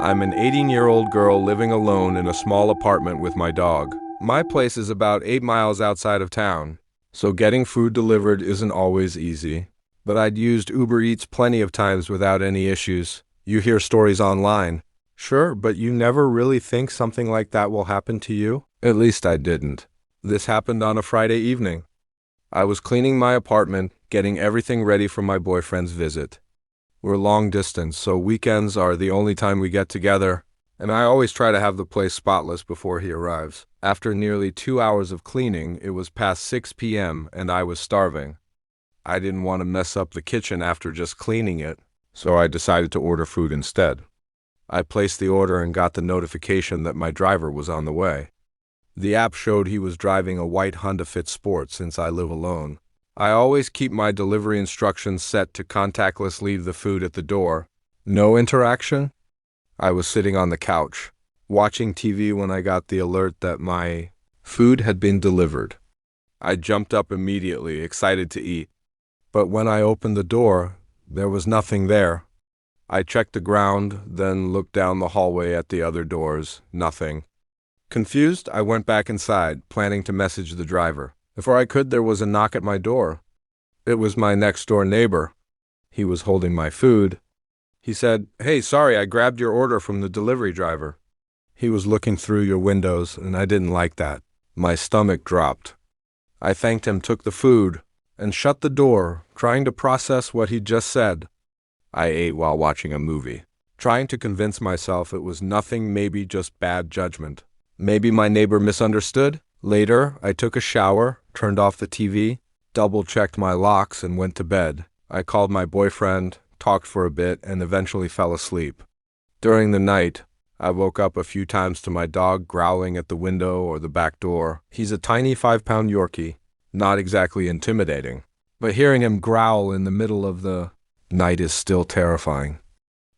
I'm an 18-year-old girl living alone in a small apartment with my dog. My place is about 8 miles outside of town, so getting food delivered isn't always easy. But I'd used Uber Eats plenty of times without any issues. You hear stories online. Sure, but you never really think something like that will happen to you? At least I didn't. This happened on a Friday evening. I was cleaning my apartment, getting everything ready for my boyfriend's visit. We're long distance, so weekends are the only time we get together, and I always try to have the place spotless before he arrives. After nearly 2 hours of cleaning, it was past 6 p.m. and I was starving. I didn't want to mess up the kitchen after just cleaning it, so I decided to order food instead. I placed the order and got the notification that my driver was on the way. The app showed he was driving a white Honda Fit Sport since I live alone. I always keep my delivery instructions set to contactless leave the food at the door. No interaction? I was sitting on the couch, watching TV when I got the alert that my food had been delivered. I jumped up immediately, excited to eat. But when I opened the door, there was nothing there. I checked the ground, then looked down the hallway at the other doors. Nothing. Confused, I went back inside, planning to message the driver. Before I could, there was a knock at my door. It was my next-door neighbor. He was holding my food. He said, "Hey, sorry, I grabbed your order from the delivery driver." He was looking through your windows, and I didn't like that. My stomach dropped. I thanked him, took the food, and shut the door, trying to process what he'd just said. I ate while watching a movie, trying to convince myself it was nothing, maybe just bad judgment. Maybe my neighbor misunderstood. Later, I took a shower, turned off the TV, double-checked my locks, and went to bed. I called my boyfriend, talked for a bit, and eventually fell asleep. During the night, I woke up a few times to my dog growling at the window or the back door. He's a tiny 5-pound Yorkie, not exactly intimidating, but hearing him growl in the middle of the night is still terrifying.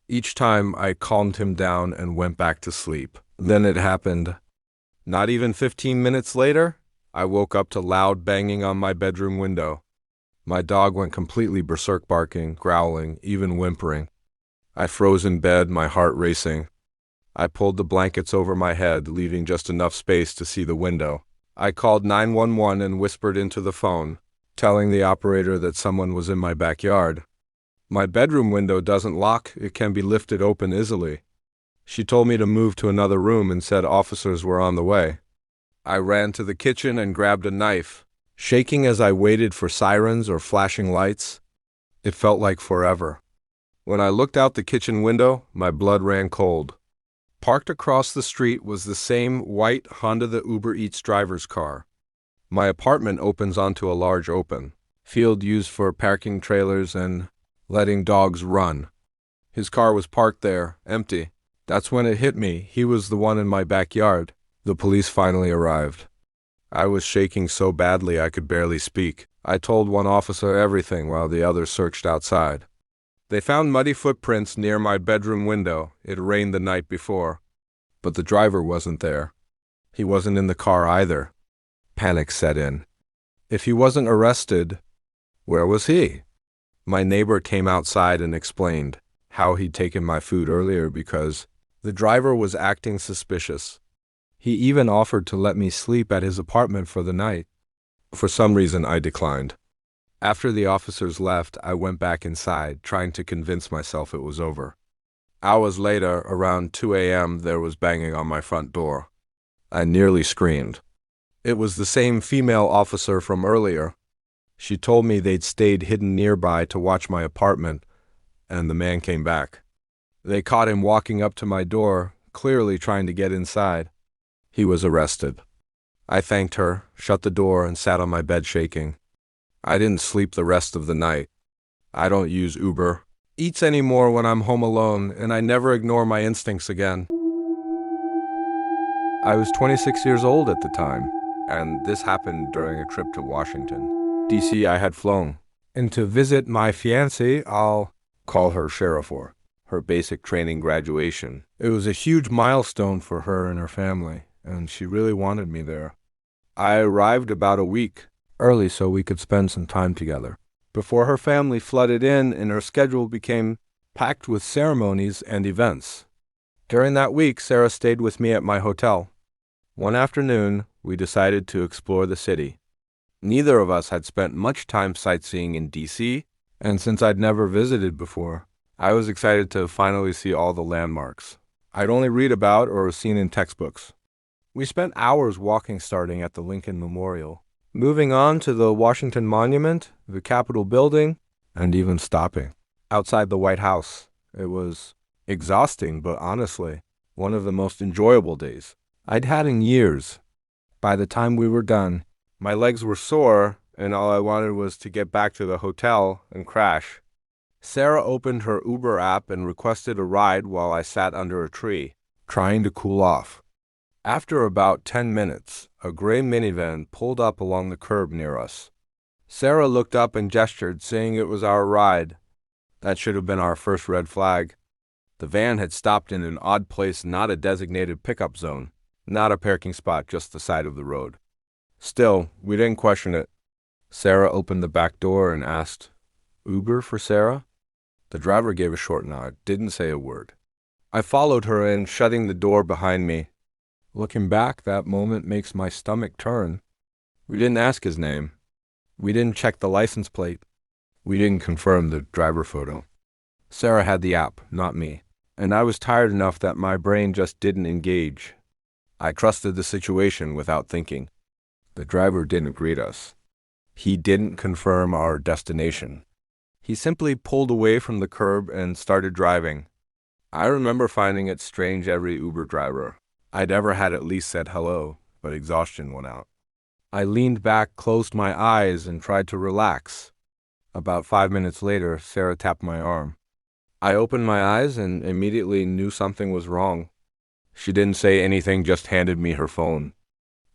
Each time, I calmed him down and went back to sleep. Then it happened. Not even 15 minutes later, I woke up to loud banging on my bedroom window. My dog went completely berserk, barking, growling, even whimpering. I froze in bed, my heart racing. I pulled the blankets over my head, leaving just enough space to see the window. I called 911 and whispered into the phone, telling the operator that someone was in my backyard. My bedroom window doesn't lock, it can be lifted open easily. She told me to move to another room and said officers were on the way. I ran to the kitchen and grabbed a knife, shaking as I waited for sirens or flashing lights. It felt like forever. When I looked out the kitchen window, my blood ran cold. Parked across the street was the same white Honda the Uber Eats driver's car. My apartment opens onto a large open field used for parking trailers and letting dogs run. His car was parked there, empty. That's when it hit me. He was the one in my backyard. The police finally arrived. I was shaking so badly I could barely speak. I told one officer everything while the others searched outside. They found muddy footprints near my bedroom window. It rained the night before. But the driver wasn't there. He wasn't in the car either. Panic set in. If he wasn't arrested, where was he? My neighbor came outside and explained how he'd taken my food earlier because the driver was acting suspicious. He even offered to let me sleep at his apartment for the night. For some reason, I declined. After the officers left, I went back inside, trying to convince myself it was over. Hours later, around 2 a.m., there was banging on my front door. I nearly screamed. It was the same female officer from earlier. She told me they'd stayed hidden nearby to watch my apartment, and the man came back. They caught him walking up to my door, clearly trying to get inside. He was arrested. I thanked her, shut the door, and sat on my bed shaking. I didn't sleep the rest of the night. I don't use Uber Eats anymore when I'm home alone, and I never ignore my instincts again. I was 26 years old at the time, and this happened during a trip to Washington, D.C. I had flown. And to visit my fiancée, I'll call her Sheriff, for her basic training graduation. It was a huge milestone for her and her family, and she really wanted me there. I arrived about a week early so we could spend some time together, before her family flooded in and her schedule became packed with ceremonies and events. During that week, Sarah stayed with me at my hotel. One afternoon, we decided to explore the city. Neither of us had spent much time sightseeing in DC, and since I'd never visited before, I was excited to finally see all the landmarks I'd only read about or seen in textbooks. We spent hours walking, starting at the Lincoln Memorial, moving on to the Washington Monument, the Capitol Building, and even stopping outside the White House. It was exhausting, but honestly, one of the most enjoyable days I'd had in years. By the time we were done, my legs were sore, and all I wanted was to get back to the hotel and crash. Sarah opened her Uber app and requested a ride while I sat under a tree, trying to cool off. After about 10 minutes, a gray minivan pulled up along the curb near us. Sarah looked up and gestured, saying it was our ride. That should have been our first red flag. The van had stopped in an odd place, not a designated pickup zone, not a parking spot, just the side of the road. Still, we didn't question it. Sarah opened the back door and asked, "Uber for Sarah?" The driver gave a short nod, didn't say a word. I followed her in, shutting the door behind me. Looking back, that moment makes my stomach turn. We didn't ask his name. We didn't check the license plate. We didn't confirm the driver photo. Sarah had the app, not me, and I was tired enough that my brain just didn't engage. I trusted the situation without thinking. The driver didn't greet us. He didn't confirm our destination. He simply pulled away from the curb and started driving. I remember finding it strange every Uber driver I'd ever had at least said hello, but exhaustion won out. I leaned back, closed my eyes, and tried to relax. About 5 minutes later, Sarah tapped my arm. I opened my eyes and immediately knew something was wrong. She didn't say anything, just handed me her phone.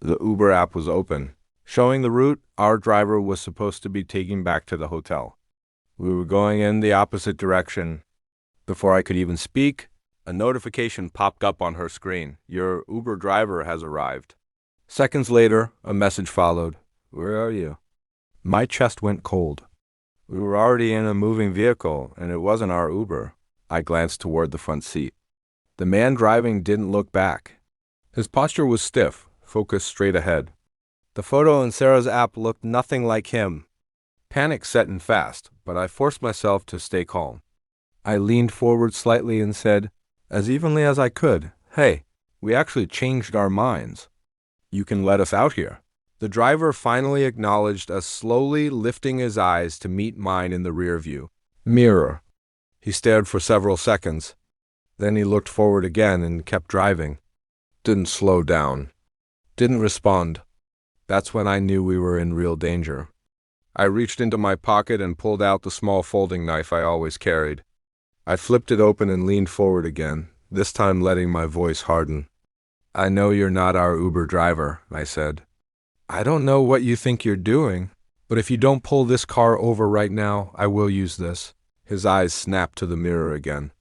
The Uber app was open, showing the route our driver was supposed to be taking back to the hotel. We were going in the opposite direction. Before I could even speak, a notification popped up on her screen. "Your Uber driver has arrived." Seconds later, a message followed. "Where are you?" My chest went cold. We were already in a moving vehicle, and it wasn't our Uber. I glanced toward the front seat. The man driving didn't look back. His posture was stiff, focused straight ahead. The photo in Sarah's app looked nothing like him. Panic set in fast, but I forced myself to stay calm. I leaned forward slightly and said, as evenly as I could, "Hey, we actually changed our minds. You can let us out here." The driver finally acknowledged us, slowly lifting his eyes to meet mine in the rear view mirror. He stared for several seconds. Then he looked forward again and kept driving. Didn't slow down. Didn't respond. That's when I knew we were in real danger. I reached into my pocket and pulled out the small folding knife I always carried. I flipped it open and leaned forward again, this time letting my voice harden. "I know you're not our Uber driver," I said. "I don't know what you think you're doing, but if you don't pull this car over right now, I will use this." His eyes snapped to the mirror again.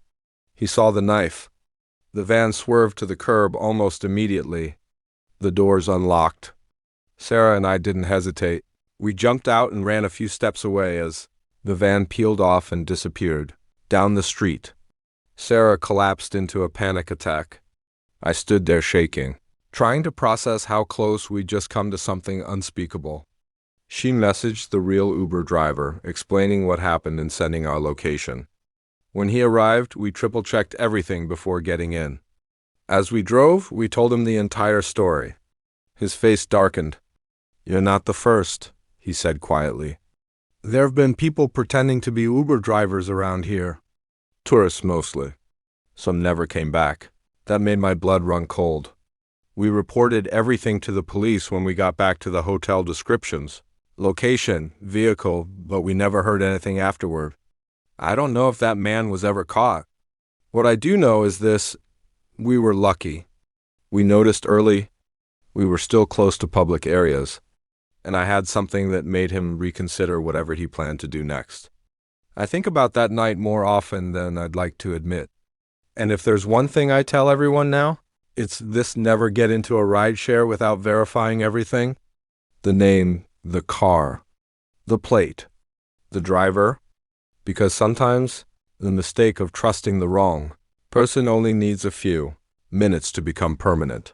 He saw the knife. The van swerved to the curb almost immediately. The doors unlocked. Sarah and I didn't hesitate. We jumped out and ran a few steps away as the van peeled off and disappeared down the street. Sarah collapsed into a panic attack. I stood there shaking, trying to process how close we'd just come to something unspeakable. She messaged the real Uber driver, explaining what happened and sending our location. When he arrived, we triple-checked everything before getting in. As we drove, we told him the entire story. His face darkened. "You're not the first," he said quietly. "There have been people pretending to be Uber drivers around here. Tourists mostly. Some never came back. That made my blood run cold. We reported everything to the police when we got back to the hotel descriptions. Location, vehicle, but we never heard anything afterward. I don't know if that man was ever caught. What I do know is this: we were lucky. We noticed early. We were still close to public areas. And I had something that made him reconsider whatever he planned to do next. I think about that night more often than I'd like to admit. And if there's one thing I tell everyone now, it's this: never get into a rideshare without verifying everything. The name, the car, the plate, the driver, because sometimes the mistake of trusting the wrong Person only needs a few minutes to become permanent.